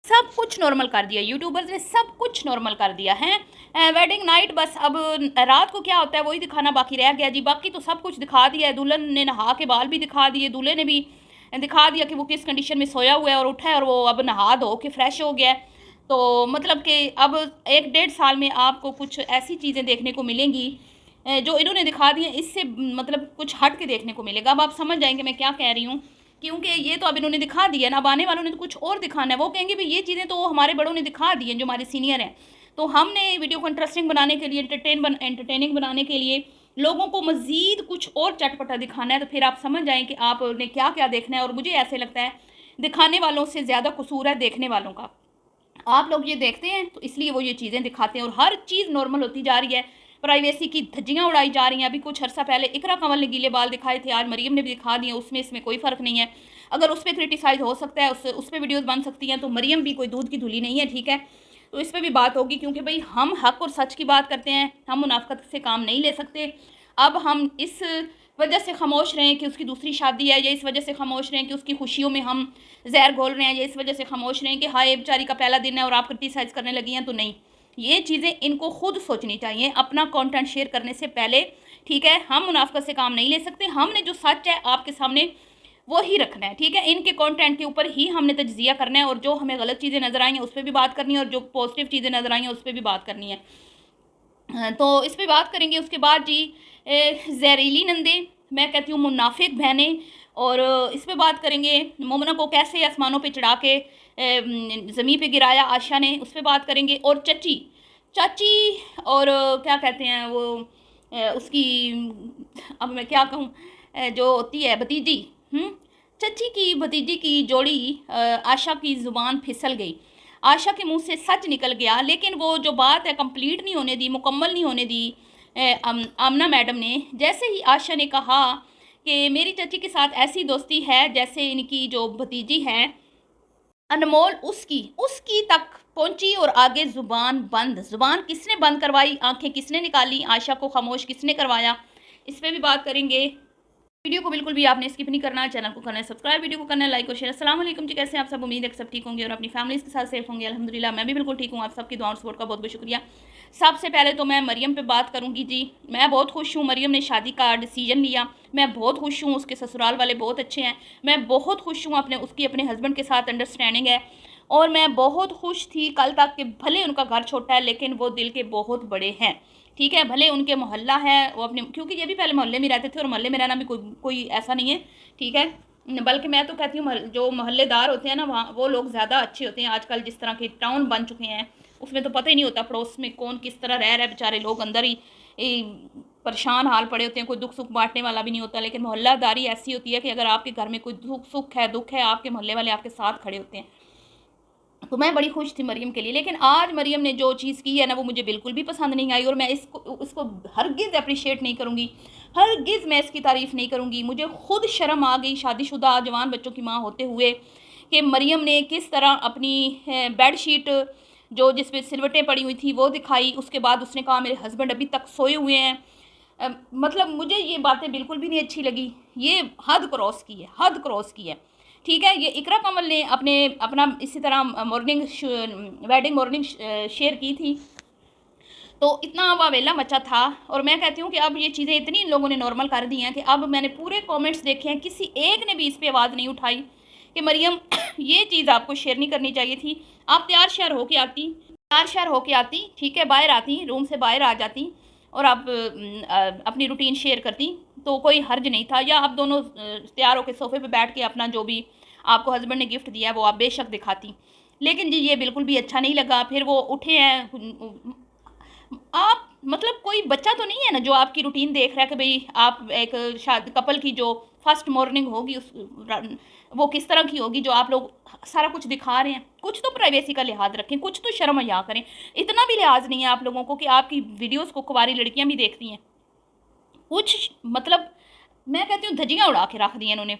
सब कुछ नॉर्मल कर दिया, यूट्यूबर्स ने सब कुछ नॉर्मल कर दिया है। वेडिंग नाइट बस अब रात को क्या होता है वही दिखाना बाकी रह गया जी, बाकी तो सब कुछ दिखा दिया है। दुल्हन ने नहा के बाल भी दिखा दिए, दूल्हे ने भी दिखा दिया कि वो किस कंडीशन में सोया हुआ है और उठा है और वो अब नहा धो के फ्रेश हो गया है। तो मतलब कि अब 1-1.5 साल में आपको कुछ ऐसी चीज़ें देखने को मिलेंगी जो इन्होंने दिखा दी हैं, इससे मतलब कुछ हट के देखने को मिलेगा। अब आप समझ जाएंगे मैं क्या कह रही हूँ, क्योंकि ये तो अब इन्होंने दिखा दिया ना, अब आने वालों ने तो कुछ और दिखाना है। वो कहेंगे भाई ये चीज़ें तो हमारे बड़ों ने दिखा दी हैं जो हमारे सीनियर हैं। तो हमने वीडियो को इंटरेस्टिंग बनाने के लिए, एंटरटेनिंग बनाने के लिए, लोगों को मज़ीद कुछ और चटपटा दिखाना है, तो फिर आप समझ जाएँ कि आपने क्या क्या देखना है। और मुझे ऐसे लगता है दिखाने वालों से ज़्यादा कसूर है देखने वालों का। आप लोग ये देखते हैं तो इसलिए वो ये चीज़ें दिखाते हैं और हर चीज़ नॉर्मल होती जा रही है। प्राइवेसी की धज्जियाँ उड़ाई जा रही हैं। अभी कुछ अर्सा पहले इकरा कंवल ने गीले बाल दिखाए थे, आज मरीम ने भी दिखा दिए, उसमें इसमें कोई फ़र्क नहीं है। अगर उस पर क्रिटिसाइज़ हो सकता है, उस पर वीडियोज़ बन सकती हैं, तो मरीम भी कोई दूध की धुली नहीं है, ठीक है। तो इस पर भी बात होगी, क्योंकि भाई हम हक और सच की बात करते हैं, हम मुनाफिकत से काम नहीं ले सकते। अब हम इस वजह से खामोश रहें कि उसकी दूसरी शादी है, या इस वजह से खामोश रहें कि उसकी खुशियों में हम जहर घोल रहे हैं, या इस वजह से खामोश रहें कि हाय बेचारी का पहला दिन है और आप क्रिटिसाइज़ करने लगी हैं, तो नहीं। ये चीज़ें इनको खुद सोचनी चाहिए अपना कंटेंट शेयर करने से पहले, ठीक है। हम मुनाफिकत से काम नहीं ले सकते, हमने जो सच है आपके सामने वो ही रखना है, ठीक है। इनके कंटेंट के ऊपर ही हमने तज्जिया करना है, और जो हमें गलत चीज़ें नज़र आई हैं उस पर भी बात करनी है, और जो पॉजिटिव चीज़ें नज़र आई हैं उस पर भी बात करनी है। तो इस पर बात करेंगे। उसके बाद जी जहरीली नंदे, मैं कहती हूँ मुनाफिक बहनें, और इस पर बात करेंगे मोमना को कैसे आसमानों पे चढ़ा के ज़मीन पे गिराया आशा ने, उस पर बात करेंगे। और चाची और क्या कहते हैं वो उसकी, अब मैं क्या कहूँ, जो होती है भतीजी, चाची की भतीजी की जोड़ी, आशा की ज़ुबान फिसल गई, आशा के मुंह से सच निकल गया। लेकिन वो जो बात है कंप्लीट नहीं होने दी, मुकम्मल नहीं होने दी आमना मैडम ने। जैसे ही आशा ने कहा कि मेरी चाची के साथ ऐसी दोस्ती है जैसे इनकी जो भतीजी है अनमोल, उसकी उसकी तक पहुंची, और आगे ज़ुबान बंद। ज़ुबान किसने बंद करवाई, आंखें किसने निकाली, आशा को खामोश किसने करवाया, इस पर भी बात करेंगे। वीडियो को बिल्कुल भी आपने स्किप नहीं करना है, चैनल को करना है सब्सक्राइब, वीडियो को करना है लाइक और शेयर। अस्सलाम वालेकुम जी, कैसे हैं आप सब? उम्मीद है कि सब ठीक होंगे और अपनी फैमिलीज़ के साथ सेफ होंगे। अल्हम्दुलिल्लाह मैं भी बिल्कुल ठीक हूँ। आप सबकी दुआ और सपोर्ट का बहुत बहुत शुक्रिया। सबसे पहले तो मैं मरियम पे बात करूँगी जी। मैं बहुत खुश हूँ, मरियम ने शादी का डिसीजन लिया। मैं बहुत खुश हूँ, उसके ससुराल वाले बहुत अच्छे हैं। मैं बहुत खुश हूँ, उसकी अपने हस्बैंड के साथ अंडरस्टैंडिंग है। और मैं बहुत खुश थी कल तक कि भले उनका घर छोटा है लेकिन वो दिल के बहुत बड़े हैं, ठीक है। भले उनके मोहल्ला है, वो अपने, क्योंकि ये भी पहले मोहल्ले में रहते थे और मोहल्ले में रहना भी कोई ऐसा नहीं है, ठीक है। बल्कि मैं तो कहती हूँ जो मोहल्लेदार होते हैं ना, वहाँ वो लोग ज़्यादा अच्छे होते हैं। आजकल जिस तरह के टाउन बन चुके हैं उसमें तो पता ही नहीं होता पड़ोस में कौन किस तरह रह रहा है। बेचारे लोग अंदर ही परेशान हाल पड़े होते हैं, कोई दुख सुख बांटने वाला भी नहीं होता। लेकिन मोहल्लादारी ऐसी होती है कि अगर आपके घर में कोई सुख है दुख है, आपके मोहल्ले वाले आपके साथ खड़े होते हैं। तो मैं बड़ी खुश थी मरियम के लिए। लेकिन आज मरियम ने जो चीज़ की है ना, वो मुझे बिल्कुल भी पसंद नहीं आई, और मैं इसको हरगिज़ अप्रिशिएट नहीं करूँगी, हरगिज़ मैं इसकी तारीफ़ नहीं करूँगी। मुझे खुद शर्म आ गई शादीशुदा जवान बच्चों की माँ होते हुए कि मरियम ने किस तरह अपनी बेडशीट जो जिस पे सिलवटें पड़ी हुई थी वो दिखाई। उसके बाद उसने कहा मेरे हस्बैंड अभी तक सोए हुए हैं। मतलब मुझे ये बातें बिल्कुल भी नहीं अच्छी लगी। ये हद क्रॉस की है, हद क्रॉस की है, ठीक है। ये इकरा कमल ने अपना इसी तरह वेडिंग मॉर्निंग शेयर की थी, तो इतना वावेला मचा था। और मैं कहती हूँ कि अब ये चीज़ें इतनी इन लोगों ने नॉर्मल कर दी हैं कि अब मैंने पूरे कमेंट्स देखे हैं, किसी एक ने भी इस पर आवाज़ नहीं उठाई कि मरियम ये चीज़ आपको शेयर नहीं करनी चाहिए थी। आप तैयार श्यार होके आती, ठीक है, बाहर आती, रूम से बाहर आ जाती और आप अपनी रूटीन शेयर करती तो कोई हर्ज नहीं था। या आप दोनों तैयार होकर सोफे पे बैठ के अपना जो भी आपको हस्बैंड ने गिफ्ट दिया है वो आप बेशक दिखाती। लेकिन जी ये बिल्कुल भी अच्छा नहीं लगा। फिर वो उठे हैं, आप मतलब कोई बच्चा तो नहीं है ना जो आपकी रूटीन देख रहा है कि भाई आप एक कपल की जो फर्स्ट मॉर्निंग होगी उस वो किस तरह की होगी, जो आप लोग सारा कुछ दिखा रहे हैं। कुछ तो प्राइवेसी का लिहाज रखें, कुछ तो शर्म हया करें। इतना भी लिहाज नहीं है आप लोगों को कि आपकी वीडियोस को कुंवारी लड़कियां भी देखती हैं। कुछ मतलब मैं कहती हूँ धज्जियाँ उड़ा के रख दी इन्होंने।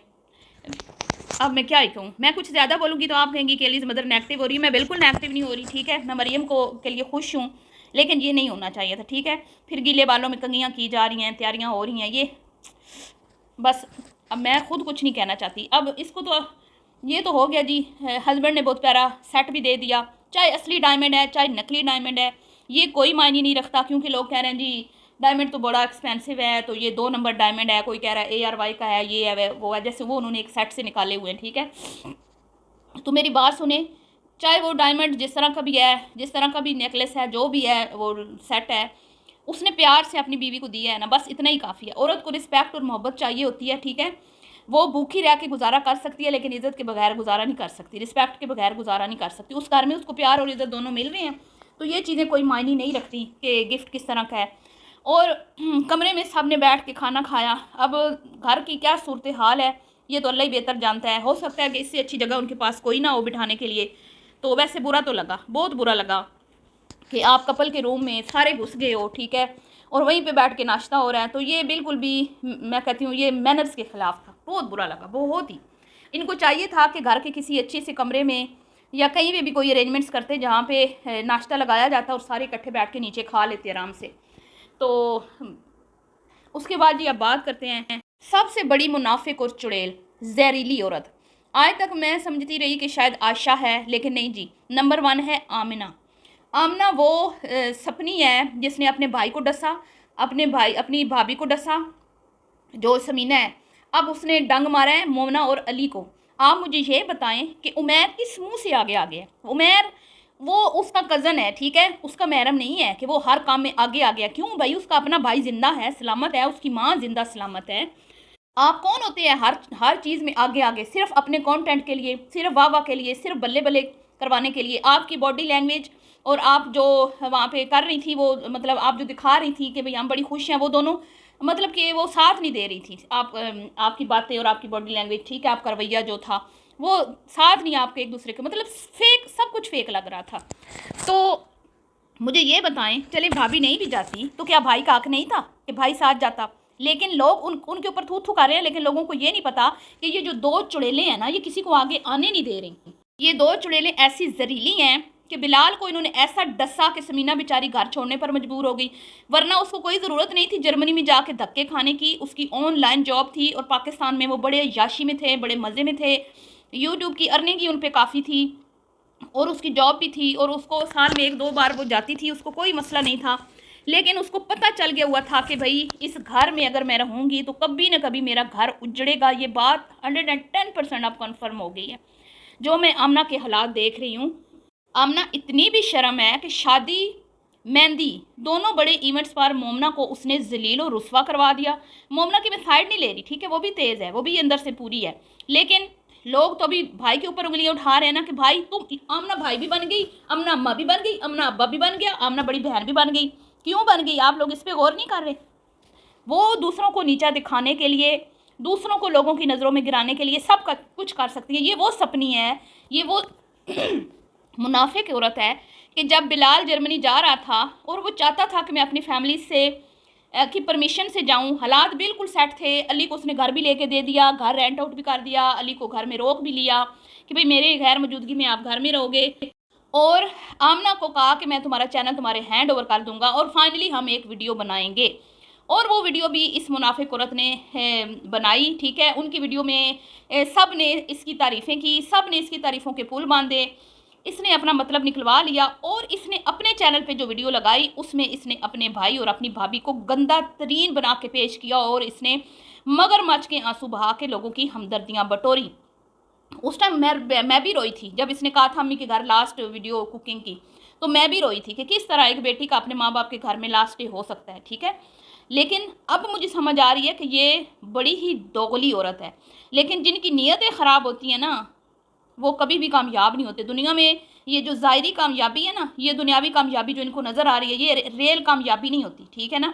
अब मैं क्या ही कहूँ, मैं कुछ ज़्यादा बोलूँगी तो आप कहेंगी कि एलिज़ मदर नेगेटिव हो रही है। मैं बिल्कुल नेगेटिव नहीं हो रही, ठीक है। मैं मरियम को के लिए खुश हूँ, लेकिन ये नहीं होना चाहिए था, ठीक है। फिर गीले बालों में कंघियाँ की जा रही हैं, तैयारियाँ हो रही हैं, ये बस अब मैं खुद कुछ नहीं कहना चाहती। अब इसको तो ये तो हो गया जी। हस्बैंड ने बहुत प्यारा सेट भी दे दिया, चाहे असली डायमंड है चाहे नकली डायमंड है, ये कोई मायने नहीं रखता, क्योंकि लोग कह रहे हैं जी डायमंड तो बड़ा एक्सपेंसिव है, तो ये 2 नंबर डायमंड है, कोई कह रहा है ARY का है, ये है वो है, जैसे वो उन्होंने एक सेट से निकाले हुए हैं। ठीक है, तो मेरी बात सुने, चाहे वो डायमंड जिस तरह का भी है, जिस तरह का भी नेकलेस है, जो भी है वो सेट है, उसने प्यार से अपनी बीवी को दिया है ना, बस इतना ही काफ़ी है। औरत को रिस्पेक्ट और मोहब्बत चाहिए होती है। ठीक है, वो भूखी रह के गुजारा कर सकती है, लेकिन इज़्ज़त के बगैर गुजारा नहीं कर सकती, रिस्पेक्ट के बगैर गुजारा नहीं कर सकती। उस घर में उसको प्यार और इज़्ज़त दोनों मिल रहे हैं, तो ये चीज़ें कोई मायने नहीं रखती कि गिफ्ट किस तरह का है। और कमरे में सब ने बैठ के खाना खाया। अब घर की क्या सूरत हाल है ये तो अल्लाह ही बेहतर जानता है। हो सकता है कि इससे अच्छी जगह उनके पास कोई ना हो बिठाने के लिए। तो वैसे बुरा तो लगा, बहुत बुरा लगा कि आप कपल के रूम में सारे घुस गए हो, ठीक है, और वहीं पे बैठ के नाश्ता हो रहा है। तो ये बिल्कुल भी मैं कहती हूँ ये मैनर्स के ख़िलाफ़ था, बहुत बुरा लगा, बहुत ही। इनको चाहिए था कि घर के किसी अच्छे से कमरे में या कहीं पे भी कोई अरेंजमेंट्स करते जहाँ पे नाश्ता लगाया जाता और सारे इकट्ठे बैठ के नीचे खा लेते आराम से। तो उसके बाद जी अब बात करते हैं सबसे बड़ी मुनाफिक और चुड़ैल, जहरीली औरत। आज तक मैं समझती रही कि शायद आयशा है, लेकिन नहीं जी, नंबर 1 है आमिना। आमिना वो सपनी है जिसने अपने भाई को डसा, अपनी भाभी को डसा जो समीना है। अब उसने डंग मारा है मोमना और अली को। आप मुझे ये बताएं कि उमैर किस मुंह से आगे आ गया। उमैर वो उसका कज़न है, ठीक है, उसका महरम नहीं है कि वो हर काम में आगे आ गया। क्यों भाई, उसका अपना भाई जिंदा है, सलामत है, उसकी माँ जिंदा सलामत है। आप कौन होते हैं हर चीज़ में आगे आगे, सिर्फ अपने कंटेंट के लिए, सिर्फ वाह वाह के लिए, सिर्फ बल्ले बल्ले करवाने के लिए। आपकी बॉडी लैंग्वेज और आप जो वहाँ पे कर रही थी, वो मतलब आप जो दिखा रही थी कि भाई हम बड़ी खुश हैं, वो दोनों मतलब कि वो साथ नहीं दे रही थी। आपकी बातें और आपकी बॉडी लैंग्वेज, ठीक है, आपका रवैया जो था वो साथ नहीं आपके एक दूसरे के, मतलब फेक, सब कुछ फेक लग रहा था। तो मुझे ये बताएं, चले भाभी नहीं भी जाती तो क्या भाई का हक नहीं था कि भाई साथ जाता? लेकिन लोग उनके ऊपर थू थू कर रहे हैं, लेकिन लोगों को ये नहीं पता कि ये जो 2 चुड़ैलें हैं ना, ये किसी को आगे आने नहीं दे रही। ये 2 चुड़ैलें ऐसी जहरीली हैं कि बिलाल को इन्होंने ऐसा डसा कि समीना बेचारी घर छोड़ने पर मजबूर हो गई, वरना उसको कोई ज़रूरत नहीं थी जर्मनी में जाके धक्के खाने की। उसकी ऑनलाइन जॉब थी और पाकिस्तान में वो बड़े याशी में थे, बड़े मज़े में थे, यूट्यूब की अर्निंग की उन पर काफ़ी थी और उसकी जॉब भी थी, और उसको साल में 1-2 बार वो जाती थी, उसको कोई मसला नहीं था। लेकिन उसको पता चल गया हुआ था कि भाई इस घर में अगर मैं रहूँगी तो कभी ना कभी मेरा घर उजड़ेगा। ये बात 110% अब कन्फर्म हो गई है। जो मैं आमना के हालात देख रही हूँ, आमना इतनी भी शर्म है कि शादी मेहंदी दोनों बड़े इवेंट्स पर मोमना को उसने जलील और रुस्वा करवा दिया। मोमना की मैं साइड नहीं ले रही, ठीक है, वो भी तेज़ है, वो भी अंदर से पूरी है, लेकिन लोग तो अभी भाई के ऊपर उंगलियां उठा रहे हैं ना कि भाई तुम, आमना भाई भी बन गई, आमना अम्मा भी बन गई, आमना अब्बा भी बन गया, आमना बड़ी बहन भी बन गई। क्यों बन गई? आप लोग इस पर गौर नहीं कर रहे? वो दूसरों को नीचा दिखाने के लिए, दूसरों को लोगों की नज़रों में गिराने के लिए सब कुछ कर सकती है। ये वो सपनी है, ये वो मुनाफिक औरत है कि जब बिलाल जर्मनी जा रहा था और वो चाहता था कि मैं अपनी फैमिली से की परमिशन से जाऊं, हालात बिल्कुल सेट थे, अली को उसने घर भी लेके दे दिया, घर रेंट आउट भी कर दिया, अली को घर में रोक भी लिया कि भाई मेरे गैर मौजूदगी में आप घर में रहोगे, और आमना को कहा कि मैं तुम्हारा चैनल तुम्हारे हैंड ओवर कर दूंगा और फाइनली हम एक वीडियो बनाएंगे। और वो वीडियो भी इस मुनाफिक औरत ने बनाई, ठीक है। उनकी वीडियो में सब ने इसकी तारीफ़ें की, सब ने इसकी तारीफ़ों के पुल बांधे, इसने अपना मतलब निकलवा लिया और इसने अपने चैनल पे जो वीडियो लगाई उसमें इसने अपने भाई और अपनी भाभी को गंदा तरीन बना के पेश किया और इसने मगरमच्छ के आंसू बहा के लोगों की हमदर्दियाँ बटोरी। उस टाइम मैं भी रोई थी जब इसने कहा था अम्मी के घर लास्ट वीडियो कुकिंग की, तो मैं भी रोई थी कि किस तरह एक बेटी का अपने माँ बाप के घर में लास्ट डे हो सकता है, ठीक है। लेकिन अब मुझे समझ आ रही है कि ये बड़ी ही दोगली औरत है, लेकिन जिनकी नीयतें ख़राब होती हैं ना वो कभी भी कामयाब नहीं होते दुनिया में। ये जो ज़ाहिरी कामयाबी है ना, ये दुनियावी कामयाबी जो इनको नज़र आ रही है, ये रियल कामयाबी नहीं होती, ठीक है ना।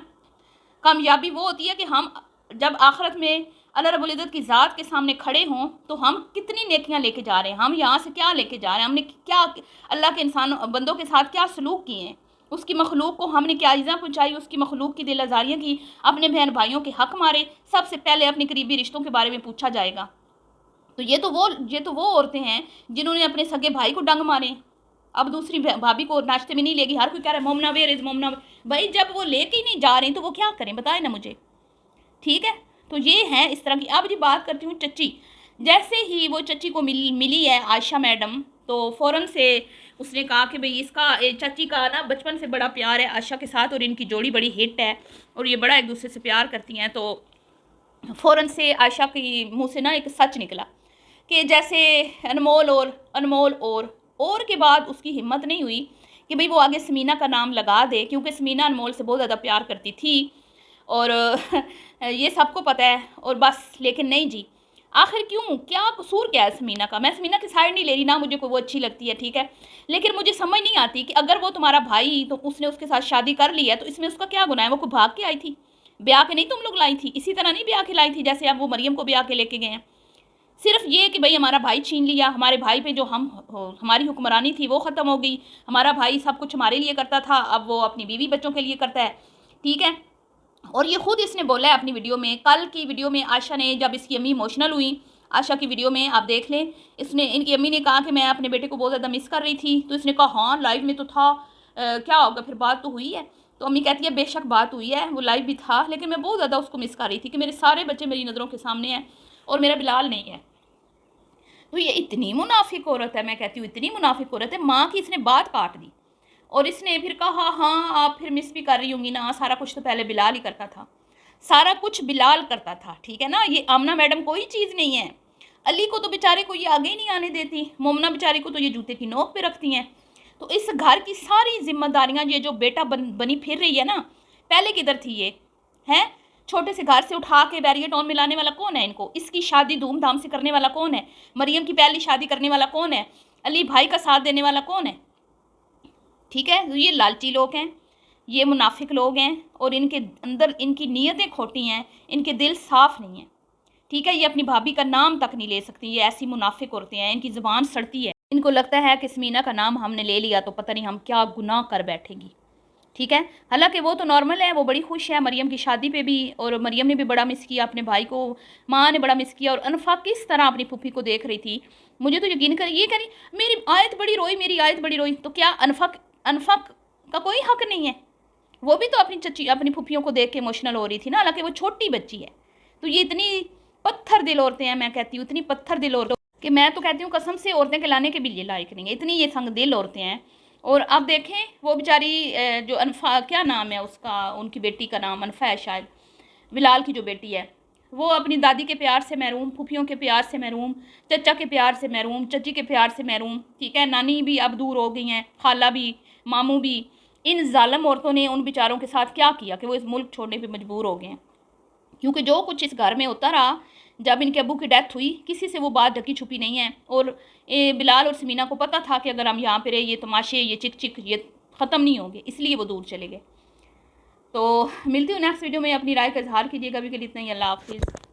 कामयाबी वो होती है कि हम जब आखिरत में अल्लाह रब्बुल इज़्ज़त की ज़ात के सामने खड़े हों तो हम कितनी नेकियां लेके जा रहे हैं, हम यहाँ से क्या लेके जा रहे हैं, हमने क्या अल्लाह के इंसान बंदों के साथ क्या सलूक किए हैं, उसकी मखलूक को हमने क्या इज़्ज़त पहुँचाई, उसकी मखलूक की दिल आज़ारियाँ की, अपने बहन भाइयों के हक़ मारे। सबसे पहले अपने करीबी रिश्तों के बारे में पूछा जाएगा। तो ये तो वो औरतें हैं जिन्होंने अपने सगे भाई को डंग मारे। अब दूसरी भाभी को नाश्ते में नहीं लेगी, हर कोई कह रहा है मोमना वेयर इज़ मोमना। भाई जब वो लेके ही नहीं जा रही तो वो क्या करें, बताए ना मुझे, ठीक है। तो ये है इस तरह की। अब जी बात करती हूँ चच्ची। जैसे ही वो चची को मिली है आयशा मैडम, तो फ़ौरन से उसने कहा कि भाई इसका चची का ना बचपन से बड़ा प्यार है आयशा के साथ और इनकी जोड़ी बड़ी हिट है और ये बड़ा एक दूसरे से प्यार करती हैं। तो फ़ौरन से आयशा की मुंह से ना एक सच निकला कि जैसे अनमोल और के बाद उसकी हिम्मत नहीं हुई कि भाई वो आगे समीना का नाम लगा दे, क्योंकि समीना अनमोल से बहुत ज़्यादा प्यार करती थी और ये सबको पता है। और बस लेकिन नहीं जी, आखिर क्यों, क्या कसूर क्या है समीना का। मैं समीना की साइड नहीं ले रही ना, मुझे कोई वो अच्छी लगती है, ठीक है, लेकिन मुझे समझ नहीं आती कि अगर वो तुम्हारा भाई तो उसने उसके साथ शादी कर ली है तो इसमें उसका क्या गुनाह है। वो कोई भाग के आई थी, ब्याह के नहीं तुम लोग लाई थी, इसी तरह नहीं ब्याह के लाई थी जैसे अब वो मरियम को ब्याह के लेके गए हैं। सिर्फ ये कि भाई हमारा भाई छीन लिया, हमारे भाई पे जो हमारी हुक्मरानी थी वो ख़त्म हो गई, हमारा भाई सब कुछ हमारे लिए करता था, अब वो अपनी बीवी बच्चों के लिए करता है, ठीक है। और ये खुद इसने बोला है अपनी वीडियो में, कल की वीडियो में आयशा ने, जब इसकी अम्मी इमोशनल हुई, आयशा की वीडियो में आप देख लें, इसने, इनकी अम्मी ने कहा कि मैं अपने बेटे को बहुत ज़्यादा मिस कर रही थी, तो इसने कहा हाँ लाइव में तो था, क्या होगा फिर, बात तो हुई है। तो अम्मी कहती है बेशक बात हुई है, वो लाइव भी था, लेकिन मैं बहुत ज़्यादा उसको मिस कर रही थी कि मेरे सारे बच्चे मेरी नज़रों के सामने हैं और मेरा बिलाल नहीं है। तो ये इतनी मुनाफिक औरत है, मैं कहती हूँ इतनी मुनाफिक औरत है। माँ की इसने बात काट दी और इसने फिर कहा हाँ आप फिर मिस भी कर रही होंगी ना, सारा कुछ तो पहले बिलाल ही करता था, सारा कुछ बिलाल करता था, ठीक है ना। ये आमना मैडम कोई चीज़ नहीं है, अली को तो बेचारे को ये आगे ही नहीं आने देती, मोमना बेचारी को तो ये जूते की नोक पे रखती हैं। तो इस घर की सारी जिम्मेदारियां ये जो बेटा बनी फिर रही है ना, पहले किधर थी ये, हैं। छोटे से घर से उठा के बैरियर टाउन में लाने वाला कौन है इनको, इसकी शादी धूमधाम से करने वाला कौन है, मरियम की पहली शादी करने वाला कौन है, अली भाई का साथ देने वाला कौन है, ठीक है। तो ये लालची लोग हैं, ये मुनाफिक लोग हैं और इनके अंदर इनकी नीयतें खोटी हैं, इनके दिल साफ़ नहीं हैं, ठीक है। ये अपनी भाभी का नाम तक नहीं ले सकती, ये ऐसी मुनाफिक औरतें हैं, इनकी ज़ुबान सड़ती है। इनको लगता है कि समीना का नाम हमने ले लिया तो पता नहीं हम क्या गुनाह कर बैठेंगी, ठीक है। हालांकि वो तो नॉर्मल है, वो बड़ी खुश है मरियम की शादी पे भी, और मरियम ने भी बड़ा मिस किया अपने भाई को, माँ ने बड़ा मिस किया। और अनफा किस तरह अपनी फूफी को देख रही थी, मुझे तो यकीन कर, ये करी मेरी आयत बड़ी रोई, मेरी आयत बड़ी रोई, तो क्या अनफा का कोई हक नहीं है, वो भी तो अपनी चची अपनी फूफियों को देख के इमोशनल हो रही थी ना, हालांकि वो छोटी बच्ची है। तो ये इतनी पत्थर दिल औरतें हैं, मैं कहती हूँ इतनी पत्थर दिल औरतें कि मैं तो कहती हूँ कसम से औरतें के लाने के भी लिए लायक नहीं है, इतनी ये संग दिल औरतें हैं। और अब देखें वो बेचारी जो अनफा, क्या नाम है उसका, उनकी बेटी का नाम अनफा है शायद, बिलाल की जो बेटी है, वो अपनी दादी के प्यार से महरूम, फूफियों के प्यार से महरूम, चचा के प्यार से महरूम, चची के प्यार से महरूम, ठीक है। नानी भी अब दूर हो गई हैं, खाला भी, मामू भी। इन जालिम औरतों ने उन बेचारों के साथ क्या किया कि वो इस मुल्क छोड़ने पे मजबूर हो गए हैं, क्योंकि जो कुछ इस घर में होता रहा, जब इनके अबू की डेथ हुई किसी से वो बात ढकी छुपी नहीं है। और बिलाल और समीना को पता था कि अगर हम यहाँ पे रहे ये तमाशे, ये चिक चिक, ये ख़त्म नहीं होंगे, इसलिए वो दूर चले गए। तो मिलती हूँ नेक्स्ट वीडियो में, अपनी राय का इजहार कीजिएगा। अभी के लिए इतना ही, अल्लाह हाफिज़।